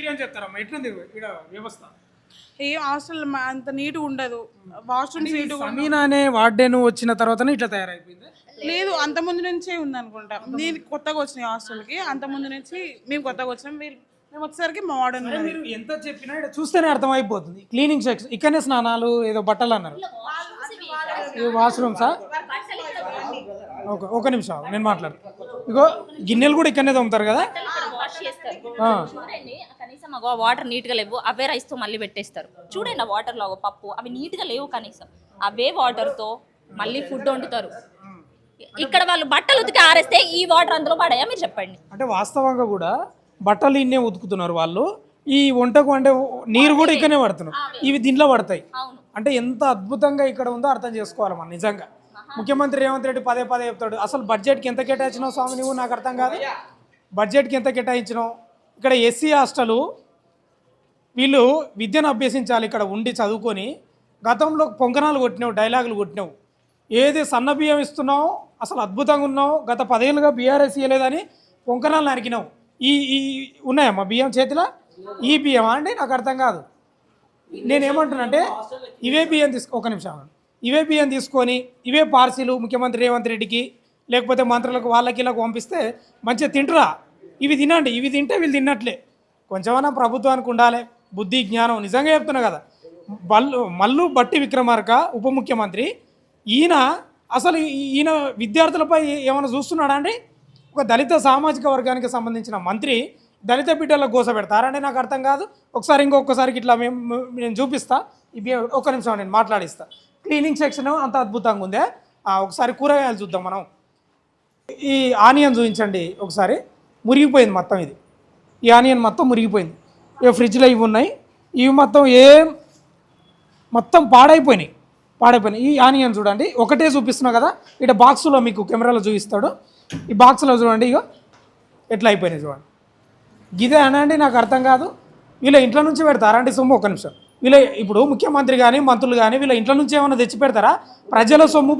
మీరేం చెప్తారమ్మా, ఎట్లుంది ఇక్కడ వ్యవస్థ? ఏ హాస్టల్ అంత నీట్గా ఉండదు, వాష్రూమ్స్ నీట్గా సమీనా అనే వార్డెన్ వచ్చిన తర్వాతనే ఇట్లా తయారైపోయింది. లేదు, అంత ముందు నుంచే ఉందనుకుంటా. నేను కొత్తగా వచ్చిన హాస్టల్కి, అంత ముందు నుంచి మేము కొత్తగా వచ్చినాం. మేము వచ్చేసరికి మా వార్డెన్ ఉన్నది. మీరు ఎంత చెప్పినా ఇక్కడ చూస్తేనే అర్థమైపోతుంది. క్లీనింగ్ సెక్షన్ ఇక్కడనే స్నానాలు ఏదో బట్టలు అన్నారు, వాష్రూమ్సా? ఒక నిమిషం నేను మాట్లాడతాను. ఇగో గిన్నెలు కూడా ఇక్కడనే తోముతారు కదా. చూడండి కనీసం వాటర్ నీట్ గా లేవు, అవే రైస్ తో మళ్ళీ పెట్టేస్తారు. చూడండి ఆ వాటర్ లో పప్పు అవి నీట్ గా లేవు, కనీసం అవే వాటర్ తో మళ్ళీ ఫుడ్ వండుతారు. ఇక్కడ వాళ్ళు బట్టలు ఉతికి ఆరేస్తే ఈ వాటర్ అందులో పడాయా మీరు చెప్పండి. అంటే వాస్తవంగా కూడా బట్టలు ఇన్నే ఉతుకుతున్నారు వాళ్ళు, ఈ వంటకు అంటే నీరు కూడా ఇక్కడనే పడుతున్నారు, ఇవి దీంట్లో పడతాయి. అంటే ఎంత అద్భుతంగా ఇక్కడ ఉందో అర్థం చేసుకోవాలి మనం. నిజంగా ముఖ్యమంత్రి రేవంత్ రెడ్డి పదే పదే చెప్తాడు, అసలు బడ్జెట్కి ఎంత కేటాయించినావు స్వామి నువ్వు, నాకు అర్థం కాదు. బడ్జెట్కి ఎంత కేటాయించినావు? ఇక్కడ ఎస్సీ హాస్టలు వీళ్ళు విద్యను అభ్యసించాలి, ఇక్కడ ఉండి చదువుకొని. గతంలో పొంకనాలు కొట్టినావు, డైలాగులు కొట్టినావు, ఏది సన్న బియ్యం ఇస్తున్నావు, అసలు అద్భుతంగా ఉన్నావు, గత 10 ఏళ్ళుగా బీఆర్ఎస్ ఇవ్వలేదని పొంకనాలు నరికినావు. ఈ ఉన్నాయమ్మా బియ్యం చేతిలో? ఈ బియ్యమా అండి? నాకు అర్థం కాదు. నేనేమంటున్నానంటే ఇవే బియ్యం ఒక నిమిషం, ఇవే బియ్యం తీసుకొని ఇవే పార్సిలు ముఖ్యమంత్రి రేవంత్ రెడ్డికి లేకపోతే మంత్రులకు వాళ్ళకి ఇలా పంపిస్తే మంచిగా తింటురా. ఇవి తినండి, ఇవి తింటే వీళ్ళు తిన్నట్లే. కొంచెమన్నా ప్రభుత్వానికి ఉండాలి బుద్ధి జ్ఞానం. నిజంగా చెప్తున్నా కదా. మల్లు బట్టి విక్రమార్క ఉప ముఖ్యమంత్రి, ఈయన విద్యార్థులపై ఏమైనా చూస్తున్నాడా అండి? ఒక దళిత సామాజిక వర్గానికి సంబంధించిన మంత్రి దళిత బిడ్డలకు గోస పెడతారంటే నాకు అర్థం కాదు. ఇంకొకసారికి ఇట్లా నేను చూపిస్తా. ఒక నిమిషం నేను మాట్లాడిస్తా. క్లీనింగ్ సెక్షన్ అంత అద్భుతంగా ఉందే. ఒకసారి కూరగాయలు చూద్దాం మనం. ఈ ఆనియన్ చూపించండి ఒకసారి. మురిగిపోయింది మొత్తం, ఇది ఈ ఆనియన్ మొత్తం మురిగిపోయింది. ఇక ఫ్రిడ్జ్లో ఇవి ఉన్నాయి, ఇవి మొత్తం పాడైపోయినాయి. ఈ ఆనియన్ చూడండి, ఒకటే చూపిస్తున్నా కదా. ఇట బాక్సులో మీకు కెమెరాలో చూపిస్తాడు. ఈ బాక్స్లో చూడండి, ఇగో ఎట్లా అయిపోయినాయి చూడండి. గిదే అనండి నాకు అర్థం కాదు. వీళ్ళ ఇంట్లో నుంచి పెడతారండి సొమ్ము? ఒక నిమిషం, వీళ్ళ ఇప్పుడు ముఖ్యమంత్రి కానీ మంత్రులు కానీ వీళ్ళ ఇంట్లో నుంచి ఏమైనా తెచ్చి పెడతారా? ప్రజల సొమ్ము